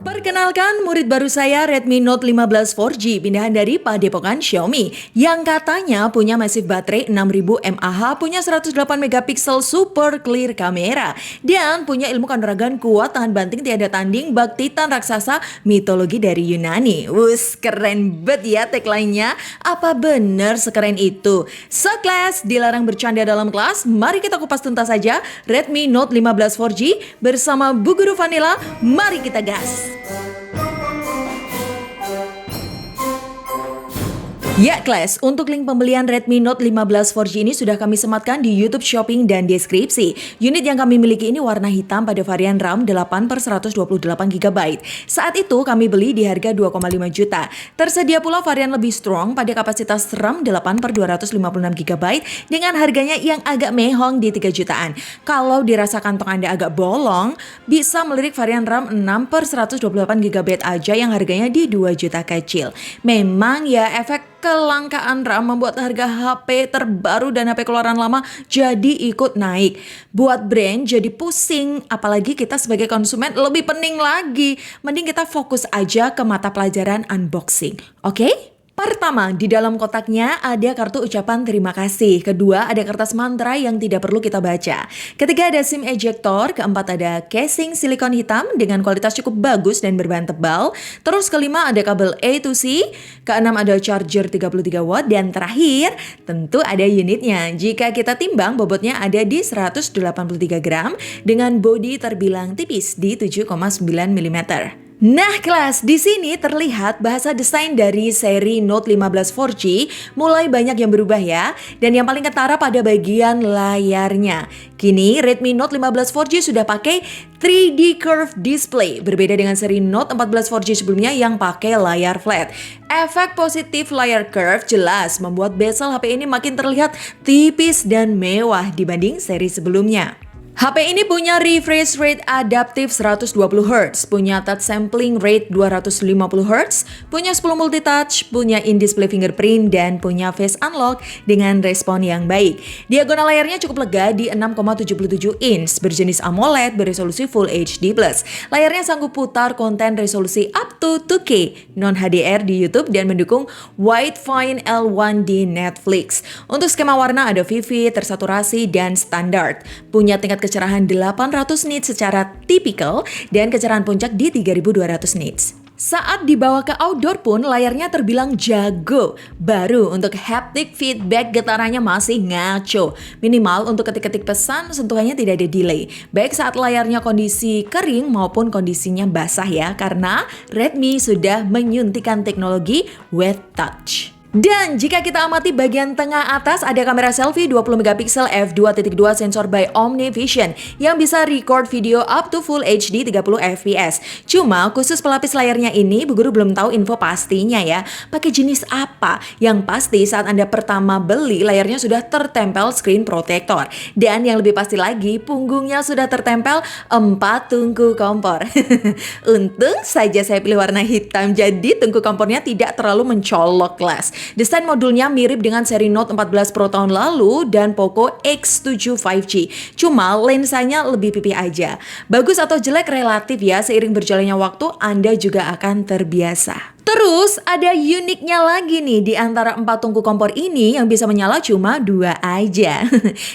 Perkenalkan murid baru saya Redmi Note 15 4G pindahan dari padepokan Xiaomi yang katanya punya massive baterai 6000 mAh, punya 108 megapiksel super clear kamera dan punya ilmu kanuragan kuat tahan banting tiada tanding bak titan raksasa mitologi dari Yunani. Wus, keren bet ya tagline-nya. Apa bener sekeren itu? So class, dilarang bercanda dalam kelas. Mari kita kupas tuntas saja Redmi Note 15 4G bersama Bu Guru Vanilla. Mari kita gas. Ya kelas, untuk link pembelian Redmi Note 15 4G ini sudah kami sematkan di YouTube Shopping dan deskripsi. Unit yang kami miliki ini warna hitam pada varian RAM 8/128GB. Saat itu kami beli di harga 2,5 juta. Tersedia pula varian lebih strong pada kapasitas RAM 8/256GB dengan harganya yang agak mehong di 3 jutaan. Kalau dirasa kantong Anda agak bolong, bisa melirik varian RAM 6/128GB aja yang harganya di 2 juta kecil. Memang ya efek kelangkaan RAM membuat harga HP terbaru dan HP keluaran lama jadi ikut naik. Buat brand jadi pusing, apalagi kita sebagai konsumen lebih pening lagi. Mending kita fokus aja ke mata pelajaran unboxing, oke? Pertama, di dalam kotaknya ada kartu ucapan terima kasih. Kedua, ada kertas mantra yang tidak perlu kita baca. Ketiga, ada SIM ejector. Keempat, ada casing silikon hitam dengan kualitas cukup bagus dan berbahan tebal. Terus kelima, ada kabel A to C. Keenam, ada charger 33 watt. Dan terakhir, tentu ada unitnya. Jika kita timbang, bobotnya ada di 183 gram dengan bodi terbilang tipis di 7,9 mm. Nah kelas, di sini terlihat bahasa desain dari seri Note 15 4G mulai banyak yang berubah ya. Dan yang paling ketara pada bagian layarnya. Kini Redmi Note 15 4G sudah pakai 3D Curve Display. Berbeda dengan seri Note 14 4G sebelumnya yang pakai layar flat. Efek positif layar curve jelas membuat bezel HP ini makin terlihat tipis dan mewah dibanding seri sebelumnya. HP ini punya refresh rate adaptif 120Hz, punya touch sampling rate 250Hz, punya 10 multitouch, punya in-display fingerprint, dan punya face unlock dengan respon yang baik. Diagonal layarnya cukup lega di 6,77 inch, berjenis AMOLED beresolusi Full HD+. Layarnya sanggup putar konten resolusi up to 2K non-HDR di YouTube dan mendukung Widefine L1 di Netflix. Untuk skema warna ada vivid, tersaturasi, dan standar. Punya tingkat kecerahan 800 nits secara tipikal dan kecerahan puncak di 3200 nits. Saat dibawa ke outdoor pun layarnya terbilang jago. Baru untuk haptic feedback getarannya masih ngaco. Minimal untuk ketik-ketik pesan sentuhannya tidak ada delay. Baik saat layarnya kondisi kering maupun kondisinya basah ya. Karena Redmi sudah menyuntikkan teknologi wet touch. Dan jika kita amati bagian tengah atas ada kamera selfie 20 megapiksel f2.2 sensor by OmniVision yang bisa record video up to Full HD 30 fps. Cuma khusus pelapis layarnya ini Bu Guru belum tahu info pastinya ya. Pakai jenis apa? Yang pasti saat Anda pertama beli layarnya sudah tertempel screen protector. Dan yang lebih pasti lagi punggungnya sudah tertempel 4 tungku kompor. Untung saja saya pilih warna hitam jadi tungku kompornya tidak terlalu mencolok kelas. Desain modulnya mirip dengan seri Note 14 Pro tahun lalu dan Poco X7 5G. Cuma lensanya lebih pipih aja. Bagus atau jelek relatif ya, seiring berjalannya waktu Anda juga akan terbiasa. Terus ada uniknya lagi nih di antara 4 tungku kompor ini yang bisa menyala cuma 2 aja.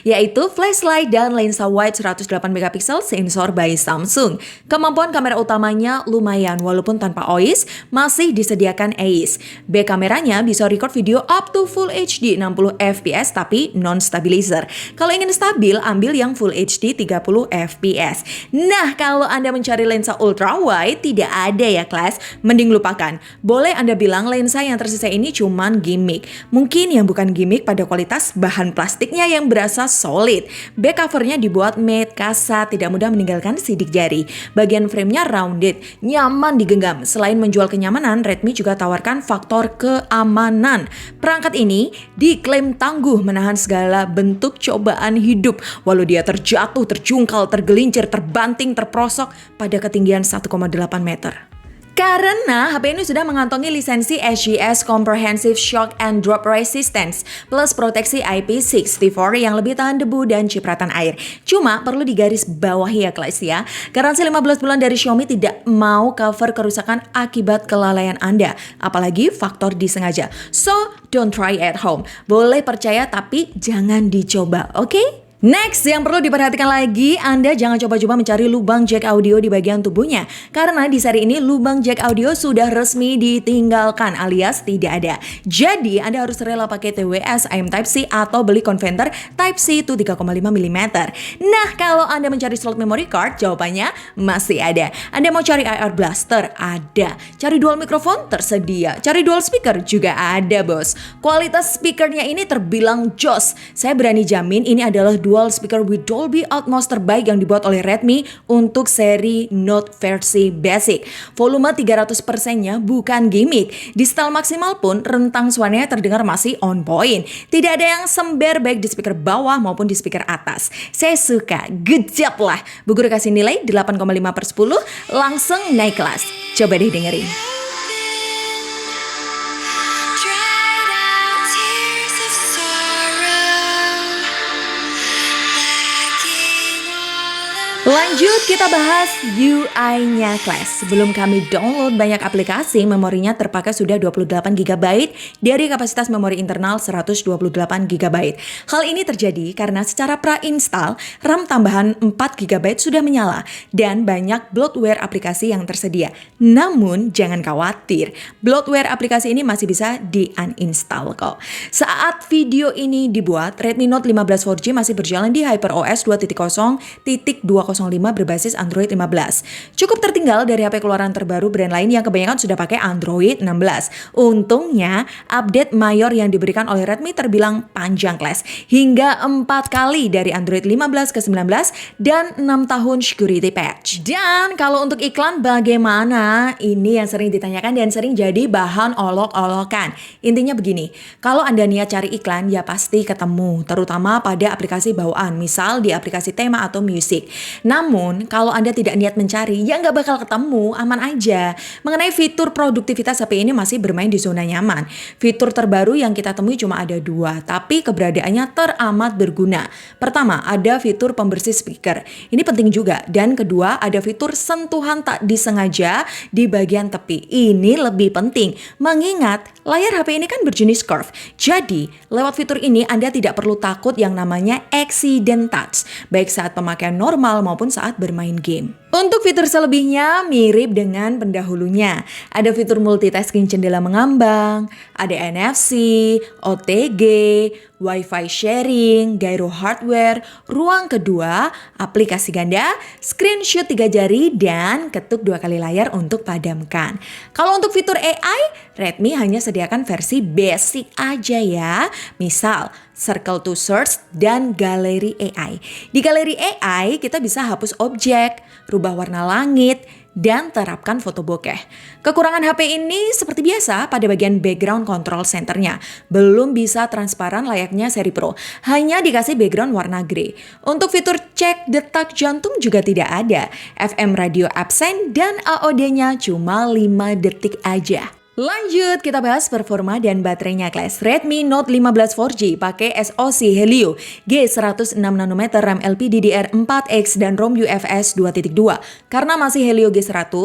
Yaitu flashlight dan lensa wide 108 megapiksel sensor by Samsung. Kemampuan kamera utamanya lumayan walaupun tanpa OIS masih disediakan AIS. Back kameranya bisa record video up to Full HD 60 fps tapi non-stabilizer. Kalau ingin stabil ambil yang Full HD 30 fps. Nah kalau Anda mencari lensa ultra wide tidak ada ya kelas, mending lupakan. Boleh Anda bilang lensa yang tersisa ini cuman gimmick. Mungkin yang bukan gimmick pada kualitas bahan plastiknya yang berasa solid. Back covernya dibuat matte, kasar, tidak mudah meninggalkan sidik jari. Bagian framenya rounded, nyaman digenggam. Selain menjual kenyamanan, Redmi juga tawarkan faktor keamanan. Perangkat ini diklaim tangguh menahan segala bentuk cobaan hidup. Walau dia terjatuh, terjungkal, tergelincir, terbanting, terprosok pada ketinggian 1,8 meter. Karena HP ini sudah mengantongi lisensi SGS Comprehensive Shock and Drop Resistance plus proteksi IP64 yang lebih tahan debu dan cipratan air. Cuma perlu digaris bawahi ya guys ya. Garansi 15 bulan dari Xiaomi tidak mau cover kerusakan akibat kelalaian Anda, apalagi faktor disengaja. So, don't try at home. Boleh percaya tapi jangan dicoba, oke? Next, yang perlu diperhatikan lagi, Anda jangan coba-coba mencari lubang jack audio di bagian tubuhnya. Karena di seri ini lubang jack audio sudah resmi ditinggalkan alias tidak ada. Jadi, Anda harus rela pakai TWS AM Type-C atau beli konverter Type-C itu 3,5 mm. Nah, kalau Anda mencari slot memory card, jawabannya masih ada. Anda mau cari IR blaster? Ada. Cari dual mikrofon? Tersedia. Cari dual speaker? Juga ada, bos. Kualitas speakernya ini terbilang jos. Saya berani jamin ini adalah dual speaker with Dolby Atmos terbaik yang dibuat oleh Redmi untuk seri Note versi basic. Volume 300%-nya bukan gimmick. Di setel maksimal pun rentang suaranya terdengar masih on point. Tidak ada yang sember baik di speaker bawah maupun di speaker atas. Saya suka, good job lah. Bu Guru kasih nilai 8,5/10, langsung naik kelas. Coba deh dengerin. Lanjut kita bahas UI-nya Class. Sebelum kami download banyak aplikasi, memorinya terpakai sudah 28 GB dari kapasitas memori internal 128 GB. Hal ini terjadi karena secara pra-install, RAM tambahan 4 GB sudah menyala dan banyak bloatware aplikasi yang tersedia. Namun jangan khawatir, bloatware aplikasi ini masih bisa di-uninstall kok. Saat video ini dibuat, Redmi Note 15 4G masih berjalan di HyperOS 2.0.205 berbasis Android 15. Cukup tertinggal dari HP keluaran terbaru brand lain yang kebanyakan sudah pakai Android 16. Untungnya, update mayor yang diberikan oleh Redmi terbilang panjang Class. Hingga 4 kali dari Android 15 ke 19 dan 6 tahun security patch. Dan kalau untuk iklan bagaimana? Ini yang sering ditanyakan dan sering jadi bahan olok-olokan. Intinya begini, kalau Anda niat cari iklan ya pasti ketemu, terutama pada aplikasi bawaan, misal di aplikasi tema atau musik. Namun, kalau Anda tidak niat mencari, ya nggak bakal ketemu, aman aja. Mengenai fitur produktivitas HP ini masih bermain di zona nyaman. Fitur terbaru yang kita temui cuma ada 2, tapi keberadaannya teramat berguna. Pertama, ada fitur pembersih speaker. Ini penting juga. Dan kedua, ada fitur sentuhan tak disengaja di bagian tepi. Ini lebih penting, mengingat layar HP ini kan berjenis curve. Jadi, lewat fitur ini Anda tidak perlu takut yang namanya accident touch, baik saat pemakaian normal maupun saat bermain game. Untuk fitur selebihnya mirip dengan pendahulunya. Ada fitur multitasking jendela mengambang, ada NFC, OTG, Wi-Fi sharing, gyro hardware, ruang kedua, aplikasi ganda, screenshot 3 jari, dan ketuk 2 kali layar untuk padamkan. Kalau untuk fitur AI, Redmi hanya sediakan versi basic aja ya. Misal, Circle to Search dan Galeri AI. Di Galeri AI kita bisa hapus objek, rubah warna langit, dan terapkan foto bokeh. Kekurangan HP ini seperti biasa pada bagian background control centernya. Belum bisa transparan layaknya seri Pro. Hanya dikasih background warna grey. Untuk fitur cek detak jantung juga tidak ada. FM radio absen dan AOD-nya cuma 5 detik aja. Lanjut, kita bahas performa dan baterainya Class. Redmi Note 15 4G pakai SoC Helio G106 nm RAM LPDDR4X dan ROM UFS 2.2. Karena masih Helio G100,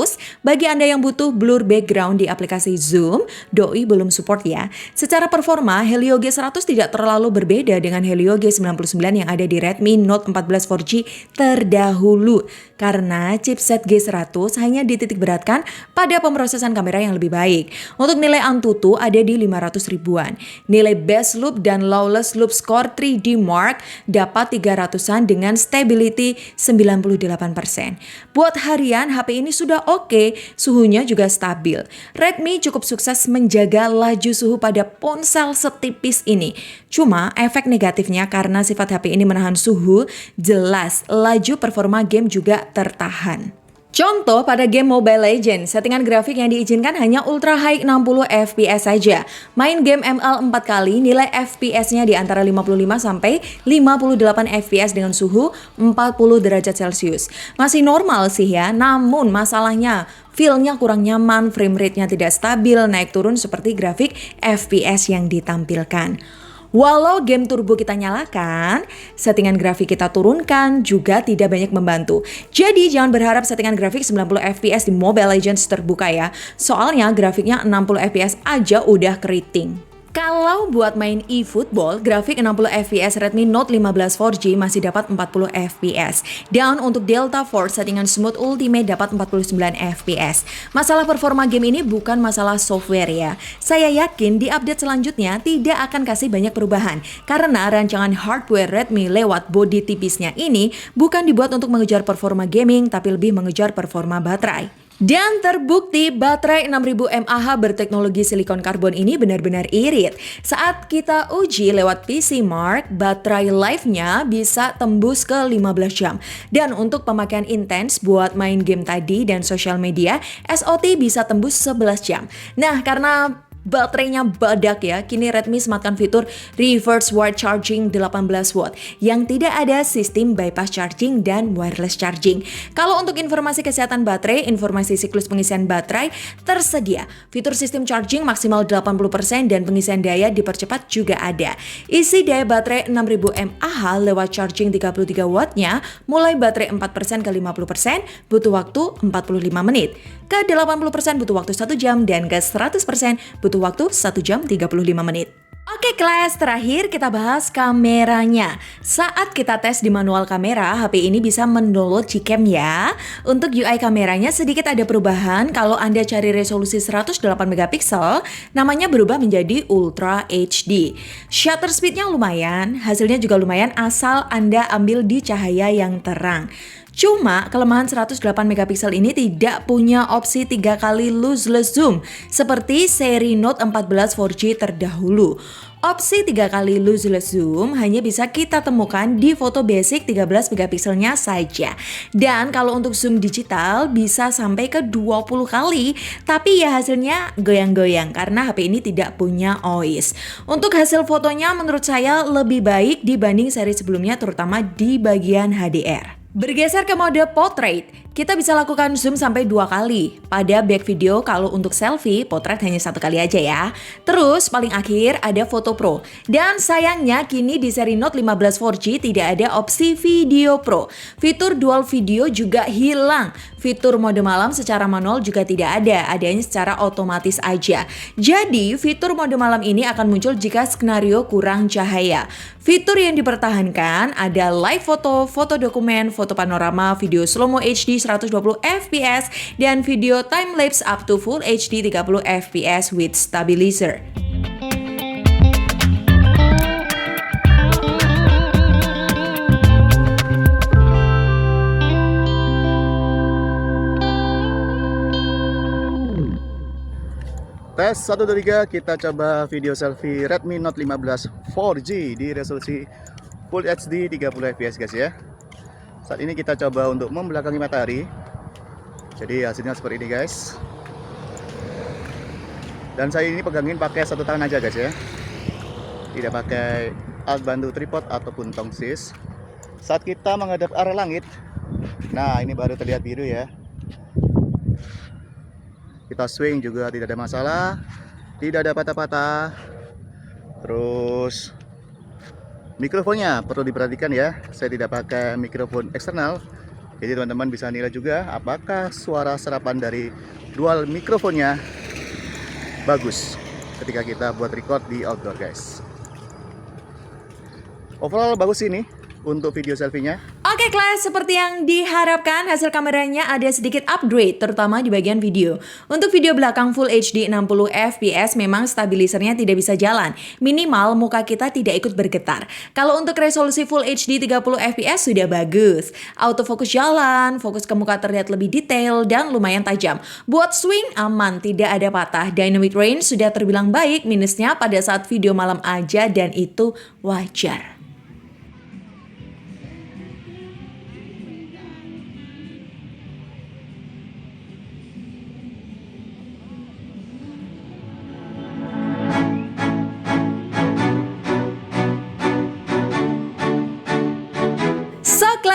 bagi Anda yang butuh blur background di aplikasi Zoom, doi belum support ya. Secara performa, Helio G100 tidak terlalu berbeda dengan Helio G99 yang ada di Redmi Note 14 4G terdahulu. Karena chipset G100 hanya dititik beratkan pada pemrosesan kamera yang lebih baik. Untuk nilai Antutu ada di 500 ribuan. Nilai Best Loop dan Lawless Loop Score 3D Mark dapat 300-an dengan stability 98%. Buat harian, HP ini sudah oke, suhunya juga stabil. Redmi cukup sukses menjaga laju suhu pada ponsel setipis ini. Cuma efek negatifnya karena sifat HP ini menahan suhu, jelas laju performa game juga tertahan. Contoh pada game Mobile Legends, settingan grafik yang diizinkan hanya Ultra High 60 FPS saja. Main game ML 4 kali, nilai FPS-nya di antara 55 sampai 58 FPS dengan suhu 40 derajat Celcius. Masih normal sih ya, namun masalahnya feel-nya kurang nyaman, frame rate-nya tidak stabil, naik turun seperti grafik FPS yang ditampilkan. Walau game turbo kita nyalakan, settingan grafik kita turunkan juga tidak banyak membantu. Jadi jangan berharap settingan grafik 90 FPS di Mobile Legends terbuka ya. Soalnya grafiknya 60 FPS aja udah keriting. Kalau buat main eFootball, grafik 60 FPS Redmi Note 15 4G masih dapat 40 FPS. Dan untuk Delta Force settingan Smooth Ultimate dapat 49 FPS. Masalah performa game ini bukan masalah software ya. Saya yakin di update selanjutnya tidak akan kasih banyak perubahan. Karena rancangan hardware Redmi lewat bodi tipisnya ini bukan dibuat untuk mengejar performa gaming, tapi lebih mengejar performa baterai. Dan terbukti baterai 6000 mAh berteknologi silikon karbon ini benar-benar irit. Saat kita uji lewat PC Mark, baterai life-nya bisa tembus ke 15 jam. Dan untuk pemakaian intens buat main game tadi dan sosial media, SOT bisa tembus 11 jam. Nah, karena baterainya badak ya, kini Redmi sematkan fitur reverse wire charging 18 watt yang tidak ada sistem bypass charging dan wireless charging. Kalau untuk informasi kesehatan baterai, informasi siklus pengisian baterai tersedia. Fitur sistem charging maksimal 80% dan pengisian daya dipercepat juga ada. Isi daya baterai 6000 mAh lewat charging 33 wattnya mulai baterai 4% ke 50% butuh waktu 45 menit. Ke 80% butuh waktu 1 jam dan ke 100% butuh waktu 1 jam 35 menit. Oke kelas, terakhir kita bahas kameranya. Saat kita tes di manual kamera, HP ini bisa mendownload Gcam ya. Untuk UI kameranya sedikit ada perubahan. Kalau Anda cari resolusi 108 megapiksel, namanya berubah menjadi Ultra HD. Shutter speednya lumayan, hasilnya juga lumayan asal Anda ambil di cahaya yang terang. Cuma kelemahan 108 megapiksel ini tidak punya opsi 3 kali lossless zoom seperti seri Note 14 4G terdahulu. Opsi 3 kali lossless zoom hanya bisa kita temukan di foto basic 13 megapikselnya saja. Dan kalau untuk zoom digital bisa sampai ke 20 kali, tapi ya hasilnya goyang-goyang karena HP ini tidak punya OIS. Untuk hasil fotonya menurut saya lebih baik dibanding seri sebelumnya, terutama di bagian HDR. Bergeser ke mode portrait, kita bisa lakukan zoom sampai 2 kali. Pada back video kalau untuk selfie, potret hanya 1 kali aja ya. Terus paling akhir ada Photo Pro. Dan sayangnya kini di seri Note 15 4G tidak ada opsi Video Pro. Fitur dual video juga hilang. Fitur mode malam secara manual juga tidak ada, adanya secara otomatis aja. Jadi fitur mode malam ini akan muncul jika skenario kurang cahaya. Fitur yang dipertahankan ada live foto, foto dokumen, foto panorama, video slow-mo HD 120 fps, dan video time-lapse up to full HD 30 fps with stabilizer. Tes 1, 2, 3, kita coba video selfie Redmi Note 15 4G di resolusi Full HD 30 fps guys ya. Saat ini kita coba untuk membelakangi matahari. Jadi hasilnya seperti ini guys. Dan saya ini pegangin pakai satu tangan aja guys ya. Tidak pakai alat bantu tripod ataupun tongsis. Saat kita menghadap arah langit, nah ini baru terlihat biru ya. Kita swing juga tidak ada masalah, tidak ada patah-patah. Terus mikrofonnya perlu diperhatikan ya, saya tidak pakai mikrofon eksternal. Jadi teman-teman bisa nilai juga apakah suara serapan dari dual mikrofonnya bagus ketika kita buat record di outdoor guys. Overall bagus ini untuk video selfie-nya. Oke kelas, seperti yang diharapkan hasil kameranya ada sedikit upgrade terutama di bagian video. Untuk video belakang Full HD 60 fps memang stabilisernya tidak bisa jalan. Minimal muka kita tidak ikut bergetar. Kalau untuk resolusi Full HD 30 fps sudah bagus. Autofocus jalan, fokus ke muka terlihat lebih detail dan lumayan tajam. Buat swing aman, tidak ada patah. Dynamic range sudah terbilang baik, minusnya pada saat video malam aja dan itu wajar.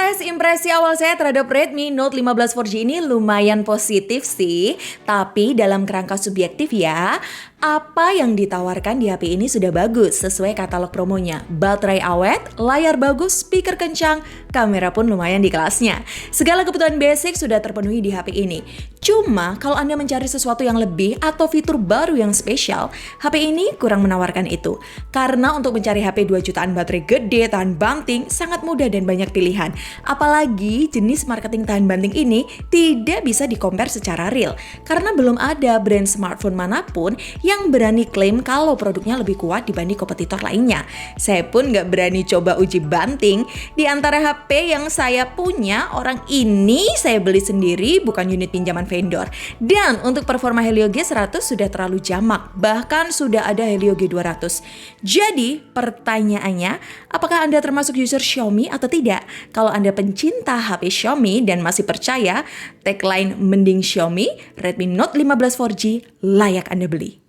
Guys, impresi awal saya terhadap Redmi Note 15 4G ini lumayan positif sih. Tapi dalam kerangka subjektif ya, apa yang ditawarkan di HP ini sudah bagus sesuai katalog promonya. Baterai awet, layar bagus, speaker kencang, kamera pun lumayan di kelasnya. Segala kebutuhan basic sudah terpenuhi di HP ini. Cuma kalau Anda mencari sesuatu yang lebih atau fitur baru yang spesial, HP ini kurang menawarkan itu. Karena untuk mencari HP 2 jutaan baterai gede, tahan banting, sangat mudah dan banyak pilihan. Apalagi jenis marketing tahan banting ini tidak bisa di-compare secara real. Karena belum ada brand smartphone manapun yang berani klaim kalau produknya lebih kuat dibanding kompetitor lainnya. Saya pun nggak berani coba uji banting. Di antara HP yang saya punya, orang ini saya beli sendiri, bukan unit pinjaman vendor. Dan untuk performa Helio G100 sudah terlalu jamak, bahkan sudah ada Helio G200. Jadi pertanyaannya, apakah Anda termasuk user Xiaomi atau tidak? Kalau Anda pencinta HP Xiaomi dan masih percaya tagline mending Xiaomi, Redmi Note 15 4G layak Anda beli.